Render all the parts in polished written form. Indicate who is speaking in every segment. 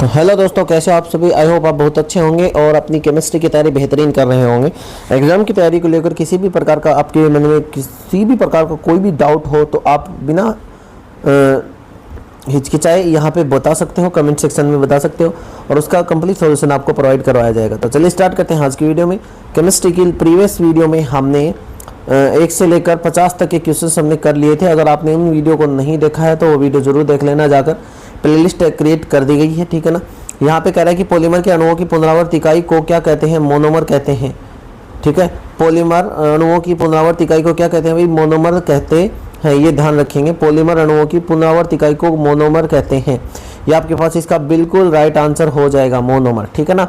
Speaker 1: तो हेलो दोस्तों, कैसे हो आप सभी। आई होप आप बहुत अच्छे होंगे और अपनी केमिस्ट्री की तैयारी बेहतरीन कर रहे होंगे। एग्ज़ाम की तैयारी को लेकर किसी भी प्रकार का आपके मन में किसी भी प्रकार का कोई भी डाउट हो तो आप बिना हिचकिचाए यहाँ पे बता सकते हो, कमेंट सेक्शन में बता सकते हो और उसका कंप्लीट सॉल्यूशन आपको प्रोवाइड करवाया जाएगा। तो चलिए स्टार्ट करते हैं आज की वीडियो में। केमिस्ट्री की प्रीवियस वीडियो में हमने 1 से लेकर 50 तक के क्वेश्चंस हमने कर लिए थे। अगर आपने उन वीडियो को नहीं देखा है तो वो वीडियो जरूर देख लेना, जाकर प्लेलिस्ट क्रिएट कर दी गई है, ठीक है ना। यहाँ पे कह रहा है कि पॉलीमर के अणुओं की पुनरावर्त इकाई को क्या कहते हैं, मोनोमर कहते हैं, ठीक है। पॉलीमर अणुओं की पुनरावर्त इकाई को क्या कहते हैं भाई, मोनोमर कहते हैं, ये ध्यान रखेंगे। पॉलीमर अणुओं की पुनरावर्त इकाई को मोनोमर कहते हैं। ये आपके पास इसका बिल्कुल राइट आंसर हो जाएगा, मोनोमर, ठीक है ना।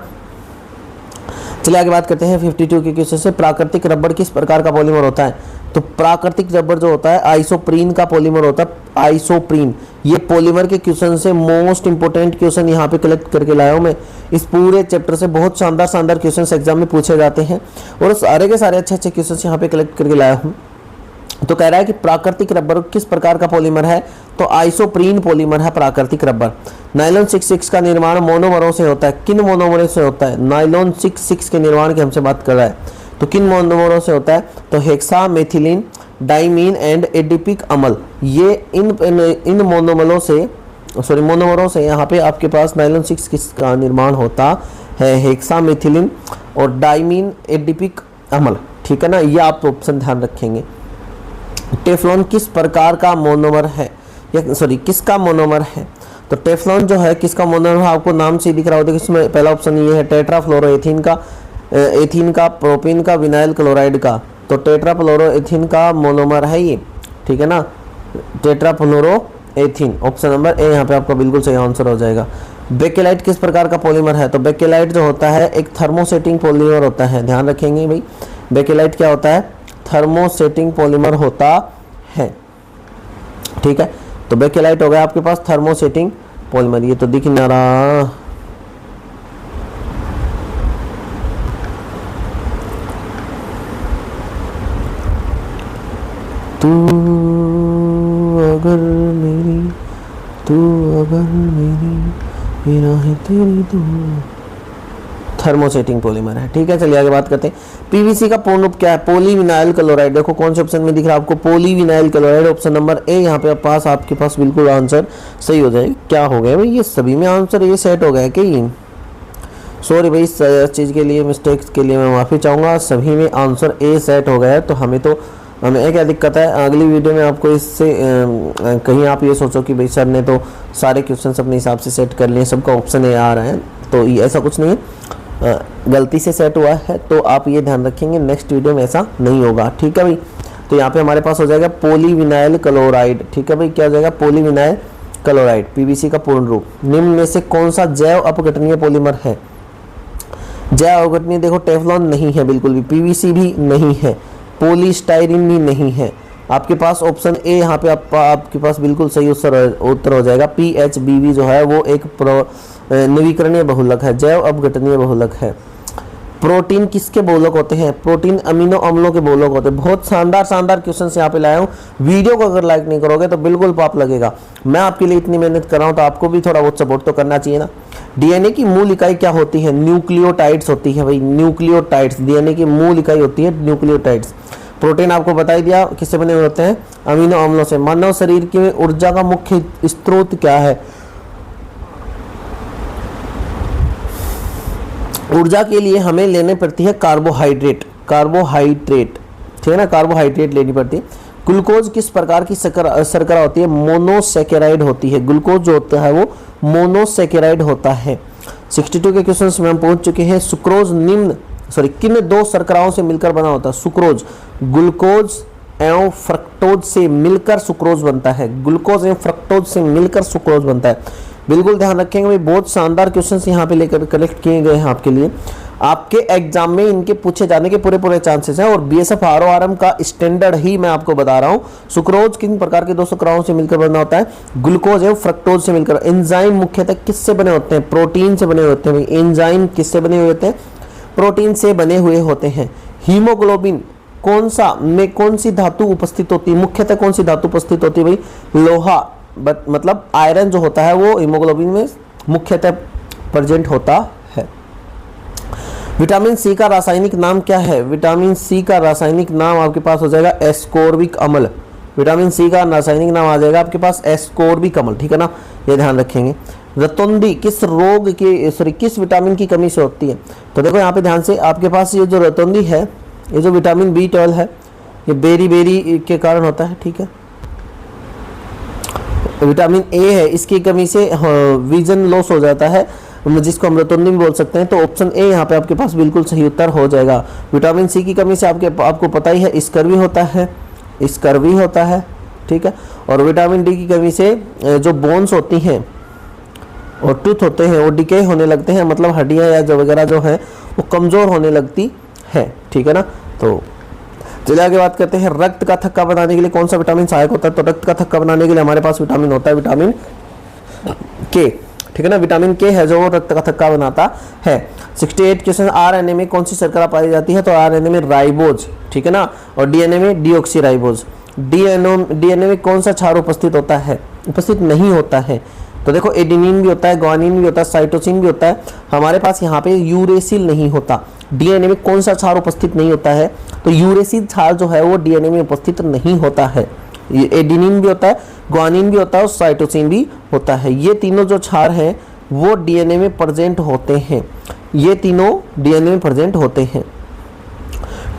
Speaker 1: चलिए आगे बात करते हैं 52 के क्वेश्चन से। प्राकृतिक रबड़ किस प्रकार का पॉलीमर होता है? तो प्राकृतिक रबड़ जो होता है आइसोप्रीन का पॉलीमर होता है, आइसोप्रीन। ये पॉलीमर के क्वेश्चन से मोस्ट इंपोर्टेंट क्वेश्चन यहाँ पे कलेक्ट करके लाया हूँ मैं। इस पूरे चैप्टर से बहुत शानदार शानदार क्वेश्चन एग्जाम में पूछे जाते हैं और सारे के सारे अच्छे अच्छे क्वेश्चन यहाँ पे कलेक्ट करके लाया हूँ। तो कह रहा है कि प्राकृतिक रबर किस प्रकार का पॉलीमर है? तो आइसोप्रीन पॉलीमर है प्राकृतिक रबर। नायलॉन 66 का निर्माण मोनोमरों से होता है। किन मोनोमरों से होता है? नायलॉन 66 के निर्माण की हमसे बात कर रहा है, तो किन मोनोमरों से होता है? तो hexa methylene, diamine and adipic अम्ल। ये इन मोनोमरों से यहाँ पे आपके पास नायलॉन 66 का निर्माण होता है, हेक्सा मेथिलीन और डाइमीन एडिपिक अम्ल, ठीक है ना। ये आप ऑप्शन ध्यान रखेंगे। टेफ्लॉन किस प्रकार का मोनोमर है, किसका मोनोमर है? तो टेफ्लॉन जो है किसका मोनोमर है? आपको नाम से दिख रहा होगा। इसमें पहला ऑप्शन ये है टेट्राफ्लोरोएथीन का, एथीन का, प्रोपीन का, विनाइल क्लोराइड का। तो टेट्राफ्लोरोएथीन का मोनोमर है ये, ठीक है ना, टेट्राफ्लोरोएथीन। ऑप्शन नंबर ए यहाँ पे आपका बिल्कुल सही आंसर हो जाएगा। बेकेलाइट किस प्रकार का पॉलीमर है? तो बेकेलाइट जो होता है एक थर्मोसेटिंग पॉलीमर होता है, ध्यान रखेंगे भाई। बेकेलाइट क्या होता है? थर्मोसेटिंग पॉलीमर होता है, ठीक है। तो बेकेलाइट हो गया आपके पास थर्मोसेटिंग पॉलीमर। ये तो दिख नहीं रहा, तू अगर मेरी राहें तेरी तू, थर्मोसेटिंग पॉलीमर है, ठीक है। चलिए आगे बात करते हैं। पीवीसी का पूर्ण रूप क्या है? Polyvinyl chloride. देखो कौन से ऑप्शन में दिख रहा है आपको, polyvinyl chloride. Option number A यहाँ पे आपके पास बिल्कुल आंसर सही हो जाएगा। क्या हो गया भाई, ये सभी में आंसर ये सेट हो गया कि सॉरी भाई, इस चीज़ के लिए, मिस्टेक्स के लिए मैं माफ़ी चाहूँगा। सभी में आंसर ए सेट हो गया है, तो हमें क्या दिक्कत है। अगली वीडियो में आपको इससे कहीं आप ये सोचो कि भाई सर ने तो सारे क्वेश्चन अपने हिसाब से सेट कर लिए, सबका ऑप्शन ए आ रहा है, तो ये ऐसा कुछ नहीं है, गलती से सेट हुआ है। तो आप ये ध्यान रखेंगे नेक्स्ट वीडियो में ऐसा नहीं होगा, ठीक है भाई। तो यहाँ पे हमारे पास हो जाएगा पॉलीविनाइल क्लोराइड, ठीक है भाई। क्या हो जाएगा? पॉलीविनाइल क्लोराइड, पीवीसी का पूर्ण रूप। निम्न में से कौन सा जैव अपघटनीय पॉलीमर है? जैव अपघटनीय, देखो टेफ्लॉन नहीं है बिल्कुल भी, पीवीसी भी नहीं है, पॉलीस्टाइरीन भी नहीं है। आपके पास ऑप्शन ए यहाँ पे आपके पास बिल्कुल सही उत्तर हो जाएगा। PHBV जो है वो एक नवीकरणीय बहुलक है, जैव अपघटनीय बहुलक है। प्रोटीन किसके बहुलक होते हैं? प्रोटीन अमीनो अम्लों के बहुलक होते हैं। बहुत शानदार शानदार क्वेश्चन यहाँ पे लाया हूँ। वीडियो को अगर लाइक नहीं करोगे तो बिल्कुल पाप लगेगा। मैं आपके लिए इतनी मेहनत कर रहा हूँ तो आपको भी थोड़ा बहुत सपोर्ट तो करना चाहिए ना। डीएनए की मूल इकाई क्या होती है? न्यूक्लियोटाइड्स होती है भाई, न्यूक्लियोटाइड्स। डीएनए की मूल इकाई होती है न्यूक्लियोटाइड्स। प्रोटीन आपको बता ही दिया किससे बने हुए होते हैं, अमीनो अम्लों से। मानव शरीर की ऊर्जा का मुख्य स्रोत क्या है? ऊर्जा के लिए हमें लेने पड़ती है कार्बोहाइड्रेट, ठीक है ना, कार्बोहाइड्रेट लेनी पड़ती है। ग्लूकोज किस प्रकार की शर्करा होती है? मोनोसैकेराइड होती है। ग्लूकोज जो होता है वो मोनोसैकेराइड होता है। 62 के क्वेश्चंस में हम पहुंच चुके हैं। सुक्रोज किन दो शर्कराओं से मिलकर बना होता है? सुक्रोज, ग्लूकोज एवं फ्रक्टोज से मिलकर सुक्रोज बनता है। ग्लूकोज एवं फ्रक्टोज से मिलकर सुक्रोज बनता है। बिल्कुल ध्यान रखेंगे भाई, बहुत शानदार क्वेश्चंस यहाँ पे लेकर कलेक्ट किए गए हैं आपके लिए। आपके एग्जाम में इनके पूछे जाने के पूरे चांसेस हैं। और BSF RORM का स्टैंडर्ड ही मैं आपको बता रहा हूँ। सुक्रोज किन प्रकार के दो शर्कराओं से मिलकर बना होता है? ग्लूकोज एवं फ्रक्टोज से मिलकर। एंजाइम मुख्यतः किससे बने होते हैं? प्रोटीन से बने होते हैं भाई। एंजाइम किससे बने हुए होते हैं? प्रोटीन से बने हुए होते हैं। हीमोग्लोबिन कौन सी धातु उपस्थित होती है? मुख्यतः कौन सी धातु उपस्थित होती है भाई? लोहा, मतलब आयरन जो होता है वो हीमोग्लोबिन में मुख्यतः प्रेजेंट होता है। विटामिन सी का रासायनिक नाम क्या है? विटामिन सी का रासायनिक नाम आपके पास हो जाएगा एस्कोर्बिक अम्ल। विटामिन सी का रासायनिक नाम आ जाएगा आपके पास एस्कोर्बिक अम्ल, ठीक है ना, ये ध्यान रखेंगे। रतौंधी किस रोग की किस विटामिन की कमी से होती है? तो देखो यहाँ पे ध्यान से, आपके पास ये जो रतौंधी है, ये जो विटामिन B12 है, ये बेरी के कारण होता है, ठीक है। विटामिन ए है, इसकी कमी से विजन लॉस हो जाता है, जिसको हम रतौंधी भी बोल सकते हैं। तो ऑप्शन ए यहाँ पे आपके पास बिल्कुल सही उत्तर हो जाएगा। विटामिन सी की कमी से आपको पता ही है स्कर्वी होता है, स्कर्वी होता है, ठीक है। और विटामिन डी की कमी से जो बोन्स होती हैं और टूथ होते हैं वो डिके होने लगते हैं, मतलब हड्डियाँ या जो वगैरह जो है वो कमज़ोर होने लगती है, ठीक है ना। तो चलिए आगे बात करते हैं। रक्त का थक्का बनाने के लिए कौन सा विटामिन सहायक होता है? तो रक्त का थक्का बनाने के लिए हमारे पास विटामिन होता है विटामिन के, ठीक है ना। विटामिन के है जो रक्त का थक्का बनाता है। 68 क्वेश्चन, आरएनए में कौन सी शर्करा पाई जाती है? तो आरएनए में राइबोज, ठीक है ना। और डीएनए में डीऑक्सीराइबोज। डीएनए में कौन सा क्षार उपस्थित होता है? उपस्थित नहीं होता है। तो देखो एडेनिन भी होता है, ग्वानिन भी होता है, साइटोसिन भी होता है। हमारे पास यहाँ पे यूरेसिल नहीं होता। डीएनए में कौन सा क्षार उपस्थित नहीं होता है? तो यूरेसिल क्षार जो है वो डीएनए में उपस्थित नहीं होता है। ये एडेनिन भी होता है, ग्वानिन भी होता है और साइटोसिन भी होता है। ये तीनों जो क्षार हैं वो डीएनए में प्रेजेंट होते हैं, ये तीनों डीएनए में प्रेजेंट होते हैं।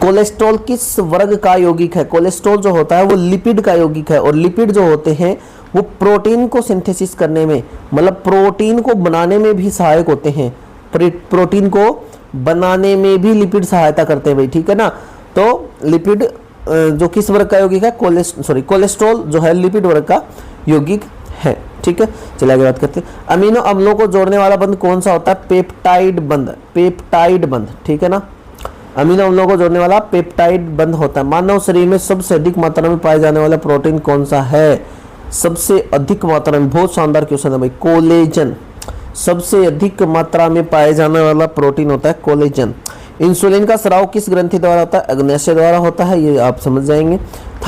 Speaker 1: कोलेस्ट्रॉल किस वर्ग का यौगिक है? कोलेस्ट्रॉल जो होता है वो लिपिड का यौगिक है, और लिपिड जो होते हैं वो प्रोटीन को सिंथेसिस करने में, मतलब प्रोटीन को बनाने में भी सहायक होते हैं। प्रोटीन को बनाने में भी लिपिड सहायता करते हैं भाई, ठीक है ना। तो लिपिड जो किस वर्ग का यौगिक है? कोलेस्ट्रॉल जो है लिपिड वर्ग का यौगिक है, ठीक है। चलिए आगे बात करते हैं। अमीनो अम्लों को जोड़ने वाला बंध कौन सा होता है? पेप्टाइड बंध, पेप्टाइड बंध, ठीक है ना। अमीनो अम्लों को जोड़ने वाला पेप्टाइड बंध होता है। मानव शरीर में सबसे अधिक मात्रा में पाए जाने वाला प्रोटीन कौन सा है? सबसे अधिक मात्रा में, बहुत शानदार क्वेश्चन है भाई, कोलेजन। सबसे अधिक मात्रा में पाए जाने वाला प्रोटीन होता है कोलेजन। इंसुलिन का स्राव किस ग्रंथि द्वारा होता है? अग्न्याशय द्वारा होता है, ये आप समझ जाएंगे।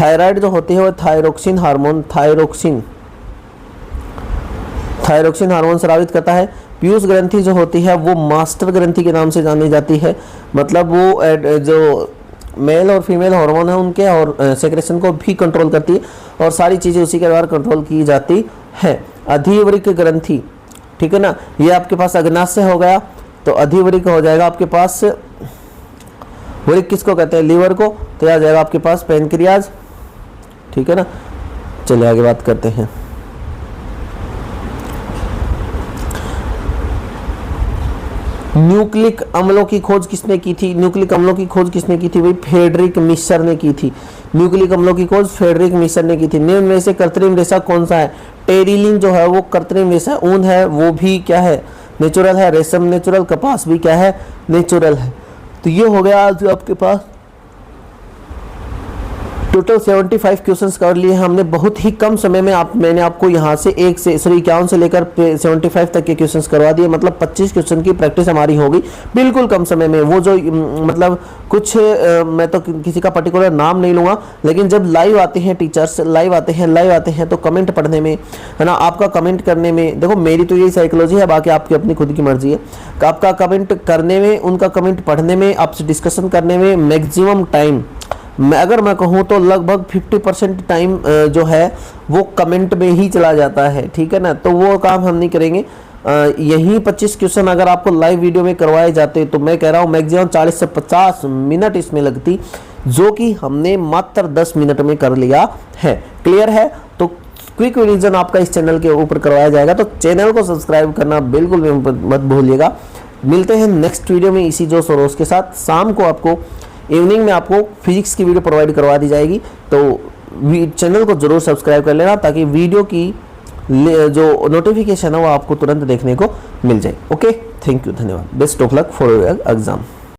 Speaker 1: थायराइड जो होती है वो थायरोक्सिन हार्मोन, थायरोक्सिन हार्मोन स्रावित करता है। पीयूष ग्रंथि जो होती है वो मास्टर ग्रंथि के नाम से जानी जाती है, मतलब वो जो मेल और फीमेल हार्मोन है उनके और सेक्रेशन को भी कंट्रोल करती है, और सारी चीज़ें उसी के द्वारा कंट्रोल की जाती है। अधिवृक्क ग्रंथि, ठीक है ना, ये आपके पास अग्न्याशय हो गया, तो अधिवृक्क हो जाएगा आपके पास। वृक्क किसको कहते हैं? लीवर को। तो आ जाएगा आपके पास पैनक्रियाज, ठीक है ना। चलिए आगे बात करते हैं। न्यूक्लिक अम्लों की खोज किसने की थी? न्यूक्लिक अम्लों की खोज किसने की थी भाई? फ्रेडरिक मिशर ने की थी। न्यूक्लिक अम्लों की खोज फ्रेडरिक मिशर ने की थी। निम्न में से कृत्रिम रेशा कौन सा है? टेरिलिन जो है वो कृत्रिम रेशा, ऊन है वो भी क्या है? नेचुरल है। रेशम नेचुरल, कपास भी क्या है? नेचुरल है। तो ये हो गया आज आपके पास टोटल 75 क्वेश्चंस कर लिए हमने बहुत ही कम समय में। मैंने आपको यहाँ से 51 से लेकर 75 तक के क्वेश्चंस करवा दिए, मतलब 25 क्वेश्चन की प्रैक्टिस हमारी हो गई बिल्कुल कम समय में। वो जो मतलब कुछ मैं तो किसी का पर्टिकुलर नाम नहीं लूँगा, लेकिन जब लाइव आते हैं टीचर्स, लाइव आते हैं तो कमेंट पढ़ने में, है ना, आपका कमेंट करने में, देखो मेरी तो यही साइकोलॉजी है, बाकी आपकी अपनी खुद की मर्जी है। आपका कमेंट करने में, उनका कमेंट पढ़ने में, आपसे डिस्कशन करने में मैक्सिमम टाइम, अगर मैं कहूँ तो लगभग 50% टाइम जो है वो कमेंट में ही चला जाता है, ठीक है ना। तो वो काम हम नहीं करेंगे। यही 25 क्वेश्चन अगर आपको लाइव वीडियो में करवाए जाते तो मैं कह रहा हूँ मैक्सिमम 40 से 50 मिनट इसमें लगती, जो कि हमने मात्र 10 मिनट में कर लिया है। क्लियर है? तो क्विक रिवीजन आपका इस चैनल के ऊपर करवाया जाएगा, तो चैनल को सब्सक्राइब करना बिल्कुल भी मत भूलिएगा। मिलते हैं नेक्स्ट वीडियो में इसी जोश और रोज के साथ। शाम को आपको इवनिंग में आपको फिजिक्स की वीडियो प्रोवाइड करवा दी जाएगी, तो चैनल को जरूर सब्सक्राइब कर लेना ताकि वीडियो की जो नोटिफिकेशन है वो आपको तुरंत देखने को मिल जाए। ओके, थैंक यू, धन्यवाद। Best of luck for your exam.